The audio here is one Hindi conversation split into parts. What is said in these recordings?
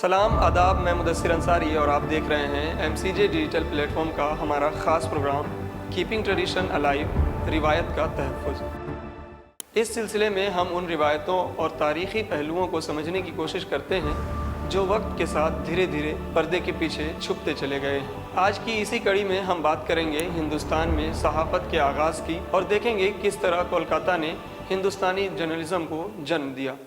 सलाम आदाब, मैं मुदस्सिर अंसारी और आप देख रहे हैं MCJ डिजिटल प्लेटफॉर्म का हमारा ख़ास प्रोग्राम कीपिंग ट्रेडिशन अलाइव, रिवायत का तहफ़्फ़ुज़। इस सिलसिले में हम उन रिवायतों और तारीख़ी पहलुओं को समझने की कोशिश करते हैं जो वक्त के साथ धीरे धीरे पर्दे के पीछे छुपते चले गए हैं। आज की इसी कड़ी में हम बात करेंगे हिंदुस्तान में सहाफ़त के आगाज़ की और देखेंगे किस तरह कोलकाता ने हिंदुस्तानी जर्नलिज़्म को जन्म दिया।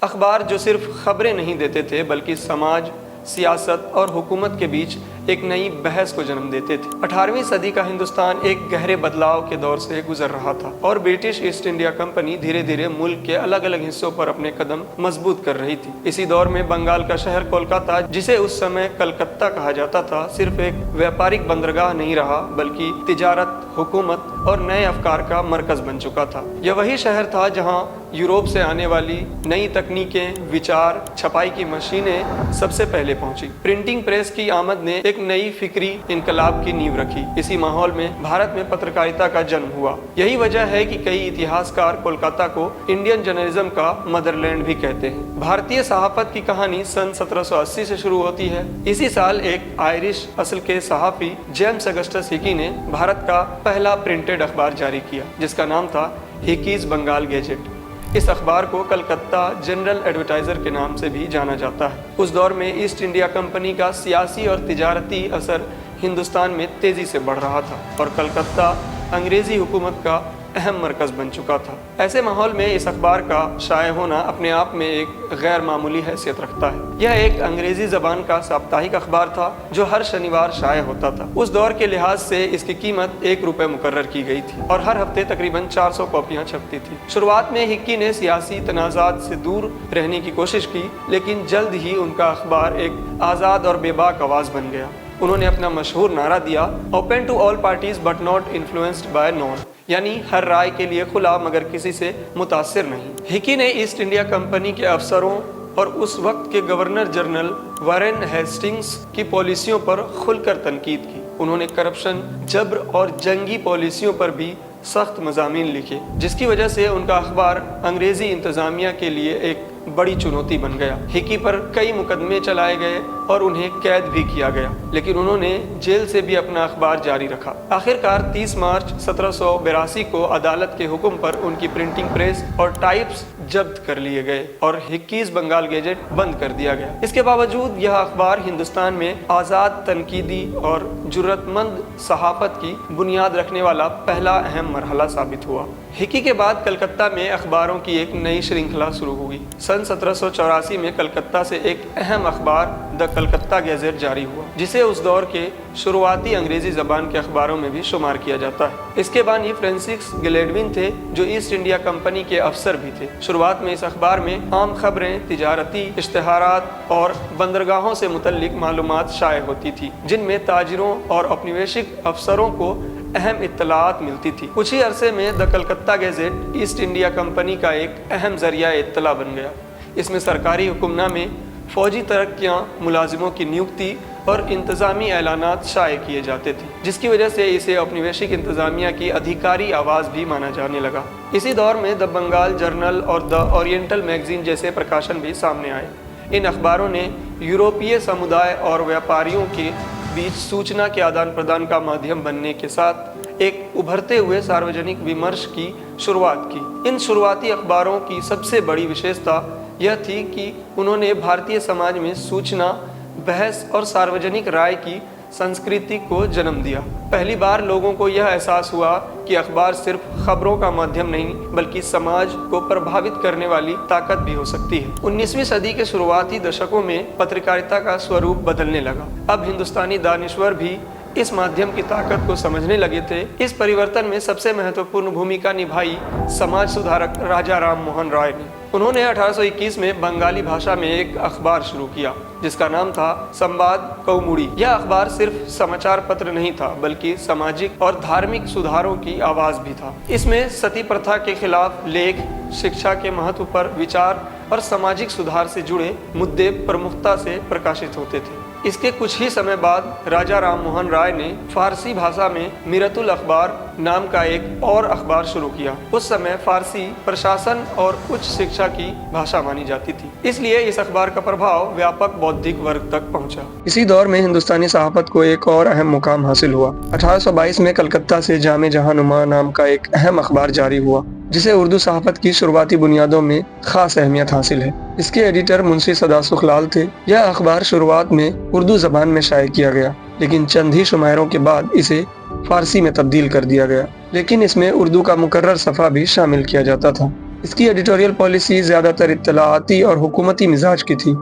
अखबार जो सिर्फ खबरें नहीं देते थे बल्कि समाज, सियासत और हुकूमत के बीच एक नई बहस को जन्म देते थे। 18वीं सदी का हिंदुस्तान एक गहरे बदलाव के दौर से गुजर रहा था और ब्रिटिश ईस्ट इंडिया कंपनी धीरे धीरे मुल्क के अलग अलग हिस्सों पर अपने कदम मजबूत कर रही थी। इसी दौर में बंगाल का शहर कोलकाता, जिसे उस समय कलकत्ता कहा जाता था, सिर्फ एक व्यापारिक बंदरगाह नहीं रहा बल्कि तिजारत, हुकूमत और नए अफकार का मरकज बन चुका था। यह वही शहर था जहां यूरोप से आने वाली नई तकनीकें, विचार, छपाई की मशीनें सबसे पहले पहुंची। प्रिंटिंग प्रेस की आमद ने एक नई फिक्री इनकलाब की नींव रखी। इसी माहौल में भारत में पत्रकारिता का जन्म हुआ। यही वजह है कि कई इतिहासकार कोलकाता को इंडियन जर्नलिज्म का मदरलैंड भी कहते हैं। भारतीय सहाफत की कहानी सन 1780 से शुरू होती है। इसी साल एक आयरिश असल के सहाफ़ी जेम्स अगस्टस हिकी ने भारत का पहला प्रिंटेड अखबार जारी किया, जिसका नाम था हिकीज बंगाल गैजेट। इस अखबार को कलकत्ता जनरल एडवर्टाइजर के नाम से भी जाना जाता है। उस दौर में ईस्ट इंडिया कंपनी का सियासी और तिजारती असर हिंदुस्तान में तेजी से बढ़ रहा था और कलकत्ता अंग्रेजी हुकूमत का अहम मरकज बन चुका था। ऐसे माहौल में इस अखबार का शाये होना अपने आप में एक गैर मामूली हैसियत रखता है। यह एक अंग्रेजी ज़बान का साप्ताहिक अखबार था जो हर शनिवार शाये होता था। उस दौर के लिहाज से इसकी कीमत ₹1 मुकर्रर की गई थी और हर हफ्ते तकरीबन 400 कॉपियाँ छपती थी। शुरुआत में हिक्की ने सियासी तनाज़ात से दूर रहने की कोशिश की, लेकिन जल्द ही उनका अखबार एक आज़ाद और बेबाक आवाज़ बन गया। उन्होंने अपना मशहूर नारा दिया, open to all parties but not influenced by none, यानी हर राय के लिए खुला मगर किसी से मुतासिर नहीं। हिकी ने ईस्ट इंडिया कंपनी के अफसरों और उस वक्त के गवर्नर जनरल वारेन हेस्टिंग्स की पॉलिसियों पर खुलकर तनकीद की। उन्होंने करप्शन, जब्र और जंगी पॉलिसियों पर भी सख्त मज़ामीन लिखे, जिसकी वजह से उनका अखबार अंग्रेज़ी इंतज़ामिया के लिए एक बड़ी चुनौती बन गया। हिकी पर कई मुकदमे चलाए गए और उन्हें कैद भी किया गया, लेकिन उन्होंने जेल से भी अपना अखबार जारी रखा। आखिरकार 30 मार्च 1782 को अदालत के हुक्म पर उनकी प्रिंटिंग प्रेस और टाइप्स जब्त कर लिए गए और हिक्कीज बंगाल गैजेट बंद कर दिया गया। इसके बावजूद यह अखबार हिंदुस्तान में आज़ाद, तनकीदी और जुर्रतमंद सहाफ़त की बुनियाद रखने वाला पहला अहम मरहला साबित हुआ। हिकी के बाद कलकत्ता में अखबारों की एक नई श्रृंखला शुरू हुई। सन 1784 में कलकत्ता से एक अहम अखबार द कलकत्ता गैजेट जारी हुआ, जिसे उस दौर के शुरुआती अंग्रेजी ज़बान के अखबारों में भी शुमार किया जाता है। इसके बानी फ्रांसिस गिलेडविन थे, जो ईस्ट इंडिया कंपनी के अफसर भी थे। शुरुआत में इस अखबार में आम खबरें, तिजारती इश्तिहारात और बंदरगाहों से मुतल्लिक मालूमात शाये होती थी, जिनमें ताजिरों और औपनिवेशिक अफसरों को अहम इत्तलाआत मिलती थी। कुछ ही अरसे में the Calcutta gadget east India company का एक अहम जरिया इत्तला बन गया। इसमें सरकारी हुक्मनामे, फौजी तरक्कियाँ, मुलाजिमों की नियुक्ति और इंतज़ामी ऐलानात शाये किए जाते थे, जिसकी वजह से इसे औपनिवेशिक इंतज़ामिया की अधिकारी आवाज़ भी माना जाने लगा। इसी दौर में द बंगाल जर्नल और द ओरिएंटल मैगज़ीन जैसे प्रकाशन भी सामने आए। इन अखबारों ने यूरोपीय समुदाय और व्यापारियों के बीच सूचना के आदान प्रदान का माध्यम बनने के साथ एक उभरते हुए सार्वजनिक विमर्श की शुरुआत की। इन शुरुआती अखबारों की सबसे बड़ी विशेषता यह थी कि उन्होंने भारतीय समाज में सूचना, बहस और सार्वजनिक राय की संस्कृति को जन्म दिया। पहली बार लोगों को यह एहसास हुआ कि अखबार सिर्फ खबरों का माध्यम नहीं बल्कि समाज को प्रभावित करने वाली ताकत भी हो सकती है। 19वीं सदी के शुरुआती दशकों में पत्रकारिता का स्वरूप बदलने लगा। अब हिंदुस्तानी दानिश्वर भी इस माध्यम की ताकत को समझने लगे थे। इस परिवर्तन में सबसे महत्वपूर्ण भूमिका निभाई समाज सुधारक राजा राम मोहन राय ने। उन्होंने 1821 में बंगाली भाषा में एक अखबार शुरू किया जिसका नाम था संवाद कौमुदी। यह अखबार सिर्फ समाचार पत्र नहीं था बल्कि सामाजिक और धार्मिक सुधारों की आवाज भी था। इसमें सती प्रथा के खिलाफ लेख, शिक्षा के महत्व पर विचार और सामाजिक सुधार से जुड़े मुद्दे प्रमुखता से प्रकाशित होते थे। इसके कुछ ही समय बाद राजा राम मोहन राय ने फारसी भाषा में मिरतुल अखबार नाम का एक और अखबार शुरू किया। उस समय फारसी प्रशासन और उच्च शिक्षा की भाषा मानी जाती थी, इसलिए इस अखबार का प्रभाव व्यापक बौद्धिक वर्ग तक पहुंचा। इसी दौर में हिंदुस्तानी सहाफत को एक और अहम मुकाम हासिल हुआ। 1822 में कलकत्ता से जामे जहानुमा नाम का एक अहम अखबार जारी हुआ जिसे उर्दू सहाफत की शुरुआती बुनियादों में खास अहमियत हासिल है। इसके एडिटर मुंशी सदासुख लाल थे। यह अखबार शुरुआत में उर्दू जबान में शाये किया गया, लेकिन चंद ही शुमायरों के बाद इसे फारसी में तब्दील कर दिया गया, लेकिन इसमें उर्दू का मुकर्रर सफ़ा भी शामिल किया जाता था। इसकी एडिटोरियल पॉलिसी ज्यादातर इत्तलाआती और हुकूमती मिजाज की थी,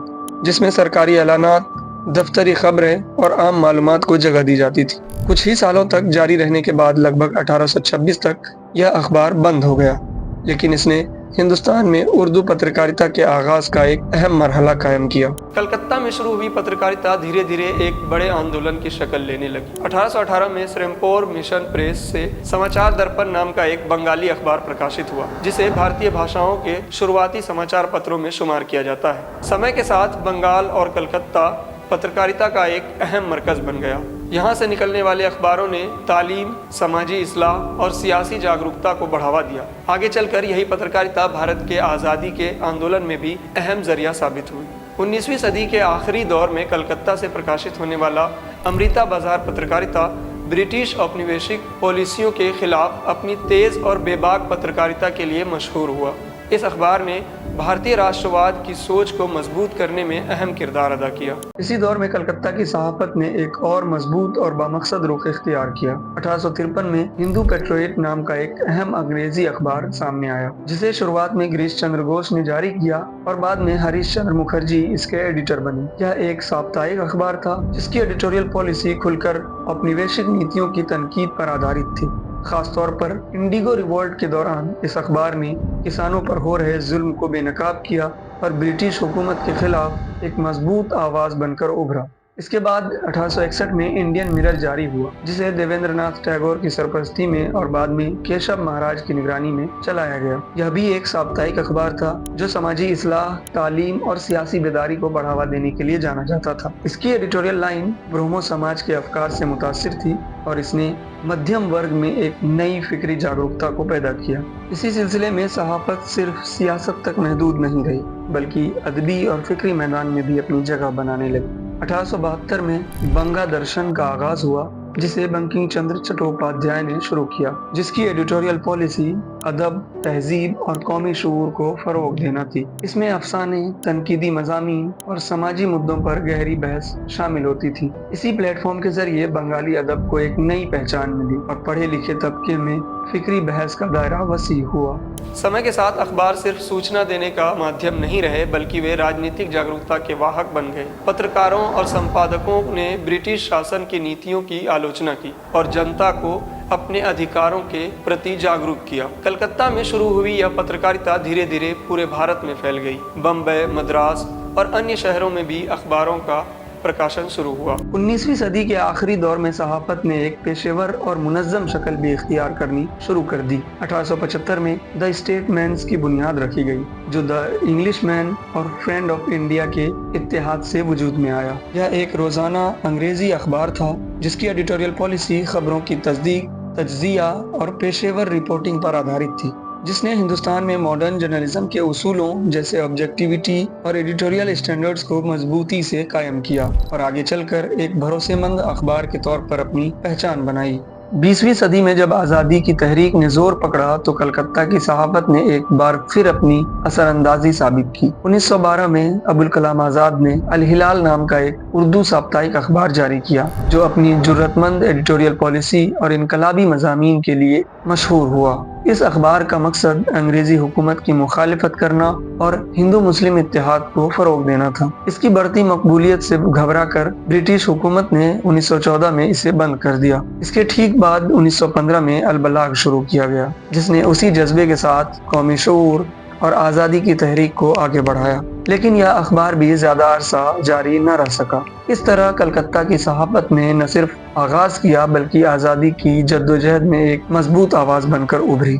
जिसमें सरकारी ऐलानात, दफ्तरी खबरें और आम मालूमात को जगह दी जाती थी। कुछ ही सालों तक जारी रहने के बाद लगभग 1826 तक यह अखबार बंद हो गया, लेकिन इसने हिंदुस्तान में उर्दू पत्रकारिता के आगाज का एक अहम मरहला कायम किया। कलकत्ता में शुरू हुई पत्रकारिता धीरे धीरे एक बड़े आंदोलन की शक्ल लेने लगी। 1818 में श्रीरामपुर मिशन प्रेस से समाचार दर्पण नाम का एक बंगाली अखबार प्रकाशित हुआ, जिसे भारतीय भाषाओं के शुरुआती समाचार पत्रों में शुमार किया जाता है। समय के साथ बंगाल और कलकत्ता पत्रकारिता का एक अहम मरकज बन गया। यहाँ से निकलने वाले अखबारों ने तालीम, समाजी इस्लाह और सियासी जागरूकता को बढ़ावा दिया। आगे चलकर यही पत्रकारिता भारत के आज़ादी के आंदोलन में भी अहम जरिया साबित हुई। 19वीं सदी के आखिरी दौर में कलकत्ता से प्रकाशित होने वाला अमृता बाजार पत्रकारिता ब्रिटिश औपनिवेशिक पॉलिसियों के खिलाफ अपनी तेज और बेबाक पत्रकारिता के लिए मशहूर हुआ। इस अखबार ने भारतीय राष्ट्रवाद की सोच को मजबूत करने में अहम किरदार अदा किया। इसी दौर में कलकत्ता की सहाफत ने एक और मजबूत और बामकसद रुख इख्तियार किया। 1853 में हिंदू पेट्रोइट नाम का एक अहम अंग्रेजी अखबार सामने आया, जिसे शुरुआत में गिरीश चंद्र घोष ने जारी किया और बाद में हरीश चंद्र मुखर्जी इसके एडिटर बने। यह एक साप्ताहिक अखबार था जिसकी एडिटोरियल पॉलिसी खुलकर औपनिवेशिक नीतियों की तनकीद पर आधारित थी। खासतौर पर इंडिगो रिवोल्ट के दौरान इस अखबार ने किसानों पर हो रहे जुल्म को बेनकाब किया और ब्रिटिश हुकूमत के खिलाफ एक मजबूत आवाज बनकर उभरा। इसके बाद 1861 में इंडियन मिरर जारी हुआ, जिसे देवेंद्रनाथ टैगोर की सरपरस्ती में और बाद में केशव महाराज की निगरानी में चलाया गया। यह भी एक साप्ताहिक अखबार था जो समाजी इस्लाह, तालीम और सियासी बेदारी को बढ़ावा देने के लिए जाना जाता था। इसकी एडिटोरियल लाइन ब्रह्मो समाज के अफकार से मुतासिर थी और इसने मध्यम वर्ग में एक नई फिक्री जागरूकता को पैदा किया। इसी सिलसिले में सहाफत सिर्फ सियासत तक महदूद नहीं रही, बल्कि अदबी और फिक्री मैदान में भी अपनी जगह बनाने लगी। 1872 में बंगा दर्शन का आगाज हुआ, जिसे बंकिम चंद्र चट्टोपाध्याय ने शुरू किया, जिसकी एडिटोरियल पॉलिसी अदब, तहजीब और कौमी शऊर को फरोग देना थी। इसमें अफसाने, तनकीदी मज़ामीन और समाजी मुद्दों पर गहरी बहस शामिल होती थी। इसी प्लेटफॉर्म के जरिए बंगाली अदब को एक नई पहचान मिली और पढ़े लिखे तबके में फिक्री बहस का दायरा वसी हुआ। समय के साथ अखबार सिर्फ सूचना देने का माध्यम नहीं रहे, बल्कि वे राजनीतिक जागरूकता के वाहक बन गए। पत्रकारों और संपादकों ने ब्रिटिश शासन की नीतियों की आलोचना की और जनता को अपने अधिकारों के प्रति जागरूक किया। कलकत्ता में शुरू हुई यह पत्रकारिता धीरे धीरे पूरे भारत में फैल गई। बम्बई, मद्रास और अन्य शहरों में भी अखबारों का प्रकाशन शुरू हुआ। 19वीं सदी के आखिरी दौर में सहाफत ने एक पेशेवर और मुनज़्ज़म शक्ल भी इख्तियार करनी शुरू कर दी। 1875 में द स्टेटमैन्स की बुनियाद रखी गई, जो द इंग्लिशमैन और फ्रेंड ऑफ इंडिया के इत्तेहाद से वजूद में आया। यह एक रोजाना अंग्रेजी अखबार था जिसकी एडिटोरियल पॉलिसी खबरों की तस्दीक, तज्जिया और पेशेवर रिपोर्टिंग पर आधारित थी, जिसने हिंदुस्तान में मॉडर्न जर्नलिज्म के उसूलों जैसे ऑब्जेक्टिविटी और एडिटोरियल स्टैंडर्ड्स को मजबूती से कायम किया और आगे चलकर एक भरोसेमंद अखबार के तौर पर अपनी पहचान बनाई। 20वीं सदी में जब आज़ादी की तहरीक ने जोर पकड़ा तो कलकत्ता की सहाफत ने एक बार फिर अपनी असरअंदाजी साबित की। 1912 में अबुल कलाम आज़ाद ने अल हिलाल नाम का एक उर्दू साप्ताहिक अखबार जारी किया, जो अपनी जुर्रतमंद एडिटोरियल पॉलिसी और इनकलाबी मज़ामीन के लिए मशहूर हुआ। इस अखबार का मकसद अंग्रेजी हुकूमत की मुखालिफत करना और हिंदू मुस्लिम इत्तेहाद को फरोग देना था। इसकी बढ़ती मकबूलियत से घबरा कर ब्रिटिश हुकूमत ने 1914 में इसे बंद कर दिया। इसके ठीक बाद 1915 में अल बलाग शुरू किया गया, जिसने उसी जज्बे के साथ कौमी शऊर, और आज़ादी की तहरीक को आगे बढ़ाया। लेकिन यह अखबार भी ज़्यादा अरसा जारी न रह सका। इस तरह कलकत्ता की सहाफ़त ने न सिर्फ आगाज़ किया बल्कि आज़ादी की जद्दोजहद में एक मजबूत आवाज़ बनकर उभरी।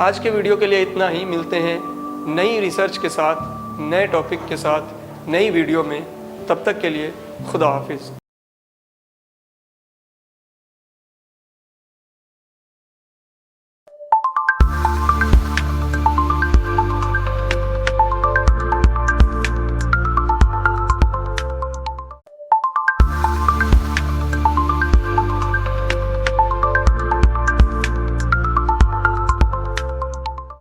आज के वीडियो के लिए इतना ही। मिलते हैं नई रिसर्च के साथ, नए टॉपिक के साथ, नई वीडियो में। तब तक के लिए खुदा हाफिज़।